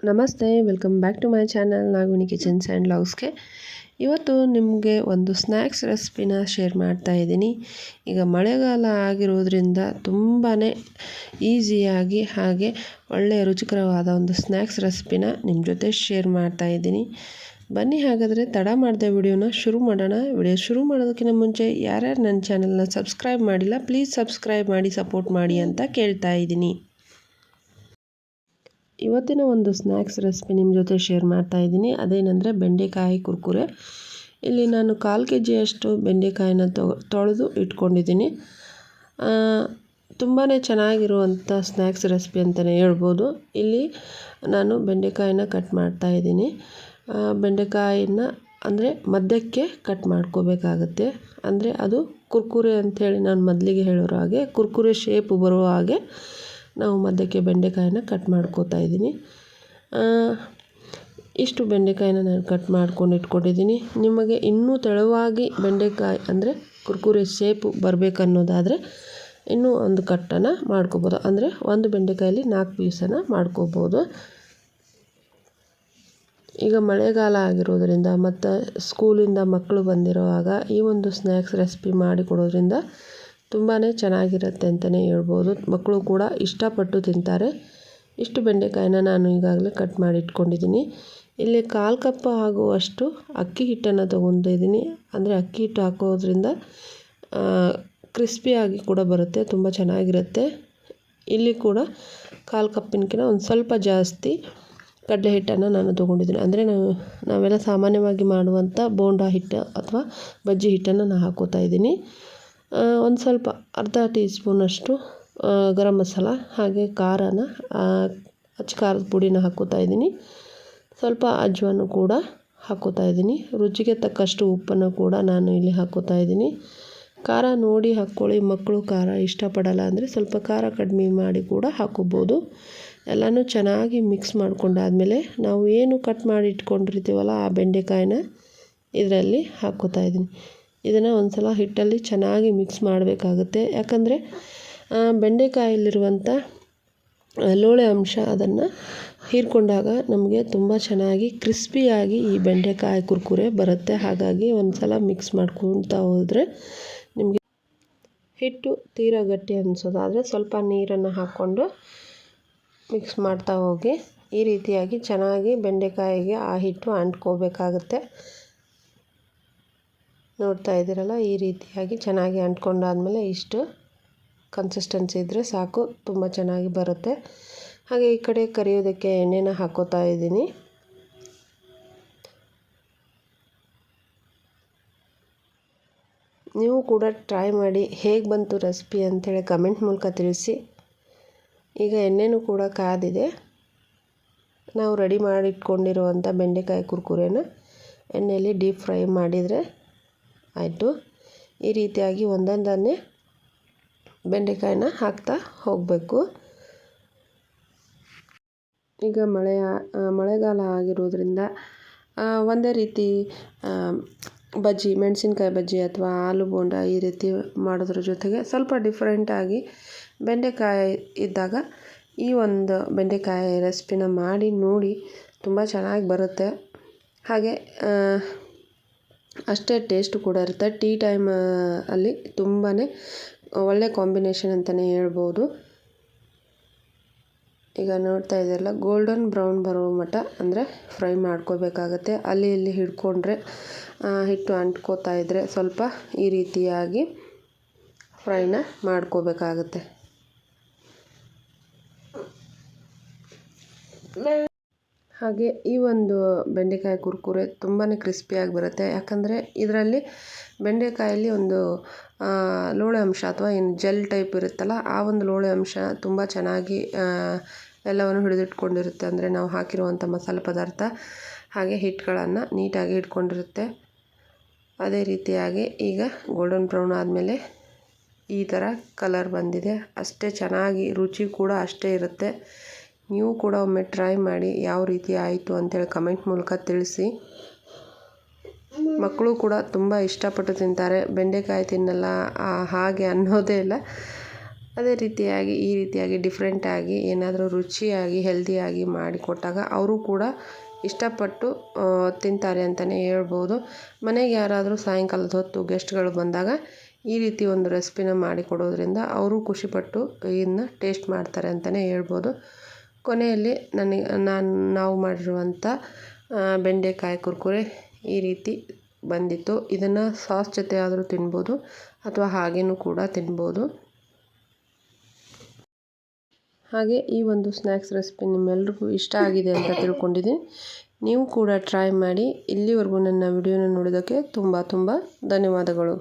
ನಮಸ್ತೆ, welcome back to my channel Nagavani kitchens and ವ್ಲಾಗ್ಸ್ಗೆ. ಇವತ್ತು ನಿಮಗೆ ಒಂದು ಸ್ನ್ಯಾಕ್ಸ್ ರೆಸಿಪಿನ ಶೇರ್ ಮಾಡ್ತಾ ಇದ್ದೀನಿ. ಈಗ ಮಳೆಗಾಲ ಆಗಿರೋದ್ರಿಂದ ತುಂಬಾ ಈಸಿಯಾಗಿ ಹಾಗೆ ಒಳ್ಳೆಯ ರುಚಿಕರವಾದ ಒಂದು ಸ್ನ್ಯಾಕ್ಸ್ ರೆಸಿಪಿನ ನಿಮ್ಮ ಜೊತೆ ಶೇರ್ ಮಾಡ್ತಾ ಇದ್ದೀನಿ. ಬನ್ನಿ ಹಾಗಾದರೆ ತಡ ಮಾಡದೆ ವಿಡಿಯೋನ ಶುರು ಮಾಡೋಣ. ವಿಡಿಯೋ ಶುರು ಮಾಡೋದಕ್ಕಿಂತ ಮುಂಚೆ ಯಾರ್ಯಾರು ನನ್ನ ಚಾನಲ್ನ ಸಬ್ಸ್ಕ್ರೈಬ್ ಮಾಡಿಲ್ಲ, ಪ್ಲೀಸ್ ಸಬ್ಸ್ಕ್ರೈಬ್ ಮಾಡಿ ಸಪೋರ್ಟ್ ಮಾಡಿ ಅಂತ ಕೇಳ್ತಾ ಇದ್ದೀನಿ. ಇವತ್ತಿನ ಒಂದು ಸ್ನ್ಯಾಕ್ಸ್ ರೆಸಿಪಿ ನಿಮ್ಮ ಜೊತೆ ಶೇರ್ ಮಾಡ್ತಾ ಇದ್ದೀನಿ. ಅದೇನೆಂದರೆ ಬೆಂಡೆಕಾಯಿ ಕುರ್ಕುರೆ. ಇಲ್ಲಿ ನಾನು 1/4 kg ಬೆಂಡೆಕಾಯಿನ ತೊಳೆದು ಇಟ್ಕೊಂಡಿದ್ದೀನಿ. ತುಂಬಾ ಚೆನ್ನಾಗಿರುವಂಥ ಸ್ನ್ಯಾಕ್ಸ್ ರೆಸಿಪಿ ಅಂತಲೇ ಹೇಳ್ಬೋದು. ಇಲ್ಲಿ ನಾನು ಬೆಂಡೆಕಾಯಿನ ಕಟ್ ಮಾಡ್ತಾ ಇದ್ದೀನಿ. ಬೆಂಡೆಕಾಯಿನ ಅಂದರೆ ಮಧ್ಯಕ್ಕೆ ಕಟ್ ಮಾಡ್ಕೋಬೇಕಾಗತ್ತೆ. ಅಂದರೆ ಅದು ಕುರ್ಕುರೆ ಅಂಥೇಳಿ ನಾನು ಮೊದಲಿಗೆ ಹೇಳಿರೋ ಹಾಗೆ ಕುರ್ಕುರೆ ಶೇಪ್ ಬರುವ ಹಾಗೆ ನಾವು ಮಧ್ಯಕ್ಕೆ ಬೆಂಡೆಕಾಯಿನ ಕಟ್ ಮಾಡ್ಕೋತಾ ಇದ್ದೀನಿ. ಇಷ್ಟು ಬೆಂಡೆಕಾಯಿನ ನಾನು ಕಟ್ ಮಾಡ್ಕೊಂಡು ಇಟ್ಕೊಂಡಿದ್ದೀನಿ. ನಿಮಗೆ ಇನ್ನೂ ತೆಳುವಾಗಿ ಬೆಂಡೆಕಾಯಿ ಅಂದರೆ ಕುರ್ಕುರೆ ಶೇಪು ಬರಬೇಕನ್ನೋದಾದರೆ ಇನ್ನೂ ಒಂದು ಕಟ್ಟನ್ನು ಮಾಡ್ಕೋಬೋದು. ಅಂದರೆ ಒಂದು ಬೆಂಡೆಕಾಯಲ್ಲಿ 4 ಪೀಸನ್ನು ಮಾಡ್ಕೋಬೋದು. ಈಗ ಮಳೆಗಾಲ ಆಗಿರೋದ್ರಿಂದ ಮತ್ತು ಸ್ಕೂಲಿಂದ ಮಕ್ಕಳು ಬಂದಿರುವಾಗ ಈ ಒಂದು ಸ್ನ್ಯಾಕ್ಸ್ ರೆಸಿಪಿ ಮಾಡಿಕೊಡೋದ್ರಿಂದ ತುಂಬಾ ಚೆನ್ನಾಗಿರುತ್ತೆ ಅಂತಲೇ ಹೇಳ್ಬೋದು. ಮಕ್ಕಳು ಕೂಡ ಇಷ್ಟಪಟ್ಟು ತಿಂತಾರೆ. ಇಷ್ಟು ಬೆಂಡೆಕಾಯಿನ ನಾನು ಈಗಾಗಲೇ ಕಟ್ ಮಾಡಿ ಇಟ್ಕೊಂಡಿದ್ದೀನಿ. ಇಲ್ಲಿ 1/4 ಕಪ್ ಆಗುವಷ್ಟು ಅಕ್ಕಿ ಹಿಟ್ಟನ್ನು ತೊಗೊಂಡಿದ್ದೀನಿ. ಅಂದರೆ ಅಕ್ಕಿ ಹಿಟ್ಟು ಹಾಕೋದ್ರಿಂದ ಕ್ರಿಸ್ಪಿಯಾಗಿ ಕೂಡ ಬರುತ್ತೆ, ತುಂಬ ಚೆನ್ನಾಗಿರುತ್ತೆ. ಇಲ್ಲಿ ಕೂಡ 1/4 ಕಪ್ಪಿನಕಿಂತ ಒಂದು ಸ್ವಲ್ಪ ಜಾಸ್ತಿ ಕಡಲೆ ಹಿಟ್ಟನ್ನು ನಾನು ತೊಗೊಂಡಿದ್ದೀನಿ. ಅಂದರೆ ನಾವೆಲ್ಲ ಸಾಮಾನ್ಯವಾಗಿ ಮಾಡುವಂಥ ಬೋಂಡಾ ಹಿಟ್ಟು ಅಥವಾ ಬಜ್ಜಿ ಹಿಟ್ಟನ್ನು ನಾನು ಹಾಕೋತಾ ಇದ್ದೀನಿ. ಒಂದು ಸ್ವಲ್ಪ ಅರ್ಧ ಟೀ ಸ್ಪೂನಷ್ಟು ಗರಂ ಮಸಾಲ ಹಾಗೆ ಖಾರನ ಅಚ್ಚ ಖಾರದ ಪುಡಿನ ಹಾಕೋತಾ ಇದ್ದೀನಿ. ಸ್ವಲ್ಪ ಅಜ್ವಾನು ಕೂಡ ಹಾಕೋತಾ ಇದ್ದೀನಿ. ರುಚಿಗೆ ತಕ್ಕಷ್ಟು ಉಪ್ಪನ್ನು ಕೂಡ ನಾನು ಇಲ್ಲಿ ಹಾಕೋತಾ ಇದ್ದೀನಿ. ಖಾರ ನೋಡಿ ಹಾಕ್ಕೊಳ್ಳಿ. ಮಕ್ಕಳು ಖಾರ ಇಷ್ಟಪಡಲ್ಲ ಅಂದರೆ ಸ್ವಲ್ಪ ಖಾರ ಕಡಿಮೆ ಮಾಡಿ ಕೂಡ ಹಾಕೋಬೋದು. ಎಲ್ಲನೂ ಚೆನ್ನಾಗಿ ಮಿಕ್ಸ್ ಮಾಡ್ಕೊಂಡಾದಮೇಲೆ ನಾವು ಏನು ಕಟ್ ಮಾಡಿ ಇಟ್ಕೊಂಡಿರ್ತೀವಲ್ಲ ಆ ಬೆಂಡೆಕಾಯಿನ ಇದರಲ್ಲಿ ಹಾಕೋತಾ ಇದ್ದೀನಿ. ಇದನ್ನು ಒಂದು ಸಲ ಹಿಟ್ಟಲ್ಲಿ ಚೆನ್ನಾಗಿ ಮಿಕ್ಸ್ ಮಾಡಬೇಕಾಗುತ್ತೆ. ಯಾಕಂದರೆ ಬೆಂಡೆಕಾಯಲ್ಲಿರುವಂಥ ಲೋಳೆ ಅಂಶ ಅದನ್ನು ಹೀರ್ಕೊಂಡಾಗ ನಮಗೆ ತುಂಬ ಚೆನ್ನಾಗಿ ಕ್ರಿಸ್ಪಿಯಾಗಿ ಈ ಬೆಂಡೆಕಾಯಿ ಕುರ್ಕುರೆ ಬರುತ್ತೆ. ಹಾಗಾಗಿ ಒಂದು ಸಲ ಮಿಕ್ಸ್ ಮಾಡ್ಕೊತಾ ಹೋದರೆ ನಿಮಗೆ ಹಿಟ್ಟು ತೀರಾ ಗಟ್ಟಿ ಅನಿಸೋದಾದರೆ ಸ್ವಲ್ಪ ನೀರನ್ನು ಹಾಕ್ಕೊಂಡು ಮಿಕ್ಸ್ ಮಾಡ್ತಾ ಹೋಗಿ. ಈ ರೀತಿಯಾಗಿ ಚೆನ್ನಾಗಿ ಬೆಂಡೆಕಾಯಿಗೆ ಆ ಹಿಟ್ಟು ಅಂಟ್ಕೋಬೇಕಾಗುತ್ತೆ. ನೋಡ್ತಾ ಇದ್ದೀರಲ್ಲ, ಈ ರೀತಿಯಾಗಿ ಚೆನ್ನಾಗಿ ಅಂಟ್ಕೊಂಡಾದಮೇಲೆ ಇಷ್ಟು ಕನ್ಸಿಸ್ಟೆನ್ಸಿ ಇದ್ದರೆ ಸಾಕು, ತುಂಬ ಚೆನ್ನಾಗಿ ಬರುತ್ತೆ. ಹಾಗೆ ಈ ಕಡೆ ಕರಿಯೋದಕ್ಕೆ ಎಣ್ಣೆನ ಹಾಕೋತಾ ಇದ್ದೀನಿ. ನೀವು ಕೂಡ ಟ್ರೈ ಮಾಡಿ ಹೇಗೆ ಬಂತು ರೆಸಿಪಿ ಅಂಥೇಳಿ ಕಮೆಂಟ್ ಮೂಲಕ ತಿಳಿಸಿ. ಈಗ ಎಣ್ಣೆನೂ ಕೂಡ ಕಾದಿದೆ. ನಾವು ರೆಡಿ ಮಾಡಿಟ್ಕೊಂಡಿರುವಂಥ ಬೆಂಡೆಕಾಯಿ ಕುರ್ಕುರೆನ ಎಣ್ಣೆಯಲ್ಲಿ ಡೀಪ್ ಫ್ರೈ ಮಾಡಿದರೆ ಆಯಿತು. ಈ ರೀತಿಯಾಗಿ ಒಂದೊಂದನ್ನೇ ಬೆಂಡೆಕಾಯಿನ ಹಾಕ್ತಾ ಹೋಗಬೇಕು. ಈಗ ಮಳೆಗಾಲ ಆಗಿರೋದ್ರಿಂದ ಒಂದೇ ರೀತಿ ಬಜ್ಜಿ, ಮೆಣಸಿನ್ಕಾಯಿ ಬಜ್ಜಿ ಅಥವಾ ಆಲೂ ಬೋಂಡ ಈ ರೀತಿ ಮಾಡೋದ್ರ ಜೊತೆಗೆ ಸ್ವಲ್ಪ ಡಿಫ್ರೆಂಟಾಗಿ ಬೆಂಡೆಕಾಯಿ ಇದ್ದಾಗ ಈ ಒಂದು ಬೆಂಡೆಕಾಯಿ ರೆಸಿಪಿನ ಮಾಡಿ ನೋಡಿ, ತುಂಬ ಚೆನ್ನಾಗಿ ಬರುತ್ತೆ. ಹಾಗೆ ಅಷ್ಟೇ ಟೇಸ್ಟು ಕೂಡ ಇರುತ್ತೆ. ಟೀ ಟೈಮ್ ಅಲ್ಲಿ ತುಂಬಾ ಒಳ್ಳೆ ಕಾಂಬಿನೇಷನ್ ಅಂತಲೇ ಹೇಳ್ಬೋದು. ಈಗ ನೋಡ್ತಾ ಇದ್ದೀರಲ್ಲ, ಗೋಲ್ಡನ್ ಬ್ರೌನ್ ಬರೋ ಮಟ್ಟ ಅಂದರೆ ಫ್ರೈ ಮಾಡ್ಕೋಬೇಕಾಗತ್ತೆ. ಅಲ್ಲಿ ಇಲ್ಲಿ ಹಿಡ್ಕೊಂಡ್ರೆ ಹಿಟ್ಟು ಅಂಟ್ಕೋತಾ ಇದ್ದರೆ ಸ್ವಲ್ಪ ಈ ರೀತಿಯಾಗಿ ಫ್ರೈನ ಮಾಡ್ಕೋಬೇಕಾಗತ್ತೆ. ಹಾಗೆ ಈ ಒಂದು ಬೆಂಡೆಕಾಯಿ ಕುರ್ಕುರೆ ತುಂಬಾ ಕ್ರಿಸ್ಪಿಯಾಗಿ ಬರುತ್ತೆ. ಯಾಕಂದರೆ ಇದರಲ್ಲಿ ಬೆಂಡೆಕಾಯಲ್ಲಿ ಒಂದು ಲೋಳೆ ಅಂಶ ಅಥವಾ ಏನು ಜೆಲ್ ಟೈಪ್ ಇರುತ್ತಲ್ಲ, ಆ ಒಂದು ಲೋಳೆ ಅಂಶ ತುಂಬ ಚೆನ್ನಾಗಿ ಎಲ್ಲವನ್ನು ಹಿಡಿದಿಟ್ಕೊಂಡಿರುತ್ತೆ. ಅಂದರೆ ನಾವು ಹಾಕಿರುವಂಥ ಮಸಾಲೆ ಪದಾರ್ಥ ಹಾಗೆ ಹಿಟ್ಟುಗಳನ್ನು ನೀಟಾಗಿ ಇಟ್ಕೊಂಡಿರುತ್ತೆ. ಅದೇ ರೀತಿಯಾಗಿ ಈಗ ಗೋಲ್ಡನ್ ಬ್ರೌನ್ ಆದಮೇಲೆ ಈ ಥರ ಕಲರ್ ಬಂದಿದೆ. ಅಷ್ಟೇ ಚೆನ್ನಾಗಿ ರುಚಿ ಕೂಡ ಅಷ್ಟೇ ಇರುತ್ತೆ. ನೀವು ಕೂಡ ಒಮ್ಮೆ ಟ್ರೈ ಮಾಡಿ ಯಾವ ರೀತಿ ಆಯಿತು ಅಂತೇಳಿ ಕಮೆಂಟ್ ಮೂಲಕ ತಿಳಿಸಿ. ಮಕ್ಕಳು ಕೂಡ ತುಂಬ ಇಷ್ಟಪಟ್ಟು ತಿಂತಾರೆ. ಬೆಂಡೆಕಾಯಿ ತಿನ್ನಲ್ಲ ಹಾಗೆ ಅನ್ನೋದೇ ಇಲ್ಲ. ಅದೇ ರೀತಿಯಾಗಿ ಈ ರೀತಿಯಾಗಿ ಡಿಫ್ರೆಂಟಾಗಿ ಏನಾದರೂ ರುಚಿಯಾಗಿ ಹೆಲ್ದಿಯಾಗಿ ಮಾಡಿಕೊಟ್ಟಾಗ ಅವರು ಕೂಡ ಇಷ್ಟಪಟ್ಟು ತಿಂತಾರೆ ಅಂತಲೇ ಹೇಳ್ಬೋದು. ಮನೆಗೆ ಯಾರಾದರೂ ಸಾಯಂಕಾಲದ ಹೊತ್ತು ಗೆಸ್ಟ್ಗಳು ಬಂದಾಗ ಈ ರೀತಿ ಒಂದು ರೆಸಿಪಿನ ಮಾಡಿಕೊಡೋದ್ರಿಂದ ಅವರು ಖುಷಿಪಟ್ಟು ಇದನ್ನ ಟೇಸ್ಟ್ ಮಾಡ್ತಾರೆ ಅಂತಲೇ ಹೇಳ್ಬೋದು. ಕೊನೆಯಲ್ಲಿ ನಾವು ಮಾಡಿರುವಂಥ ಬೆಂಡೆಕಾಯಿ ಕುರ್ಕುರೆ ಈ ರೀತಿ ಬಂದಿತ್ತು. ಇದನ್ನು ಸಾಸ್ ಜೊತೆ ಆದರೂ ತಿನ್ಬೋದು ಅಥವಾ ಹಾಗೇನೂ ಕೂಡ ತಿನ್ಬೋದು. ಹಾಗೆ ಈ ಒಂದು ಸ್ನ್ಯಾಕ್ಸ್ ರೆಸಿಪಿ ನಿಮ್ಮೆಲ್ರಿಗೂ ಇಷ್ಟ ಆಗಿದೆ ಅಂತ ತಿಳ್ಕೊಂಡಿದ್ದೀನಿ. ನೀವು ಕೂಡ ಟ್ರೈ ಮಾಡಿ. ಇಲ್ಲಿವರೆಗೂ ನನ್ನ ವಿಡಿಯೋನ ನೋಡೋದಕ್ಕೆ ತುಂಬ ಧನ್ಯವಾದಗಳು.